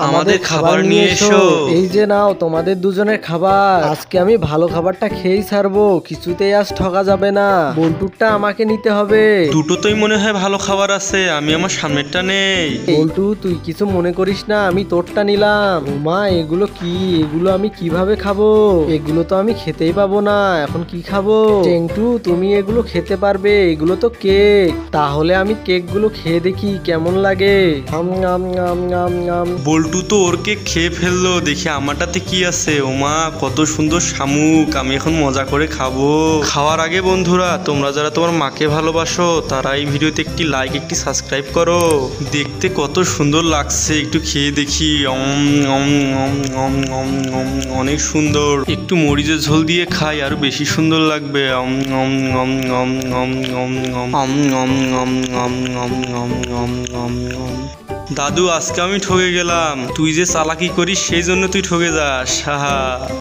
আমাদের খাবার নিয়ে এসো। এই যে নাও তোমাদের দুজনের খাবার। আজকে আমি ভালো খাবারটা খেয়েই ছাড়বো, কিছুতেই আজ ঠকা যাবে না। বল্টুরটা আমাকে নিতে হবে। দুটোতেই মনে হয় ভালো খাবার আছে, আমি আমার সামনেরটা নেই। বল্টু তুই কিছু মনে করিস না, আমি তোরটা নিলাম। মা এগুলো কি? এগুলো আমি কিভাবে খাবো? এগুলো তো আমি খেতেই পাবো না, এখন কি খাবো? চেংটু তুমি এগুলো খেতে পারবে, এগুলো তো কেক। তাহলে আমি কেকগুলো খেয়ে দেখি কেমন লাগে। আম আম আম আম আম। বল্টু তো ওর কেক খেয়ে ফেললো, দেখি আমারটাতে কি আছে। ওমা কত সুন্দর শামুক, আমি এখন মজা করে খাবো। খাওয়ার আগে বন্ধুরা, তোমরা যারা তোমার মাকে ভালোবাসো তারা এই ভিডিওতে একটি লাইক একটি সাবস্ক্রাইব করো। দেখতে কত সুন্দর লাগছে, একটু খেয়ে দেখি। অনেক সুন্দর। একটু মরিচের ঝোল দিয়ে খাই, আরো বেশি সুন্দর লাগবে। দাদু আজকে আমি ঠকে গেলাম, তুই যে চালাকি করিস সেই জন্য তুই ঠকে যাস। হাহা।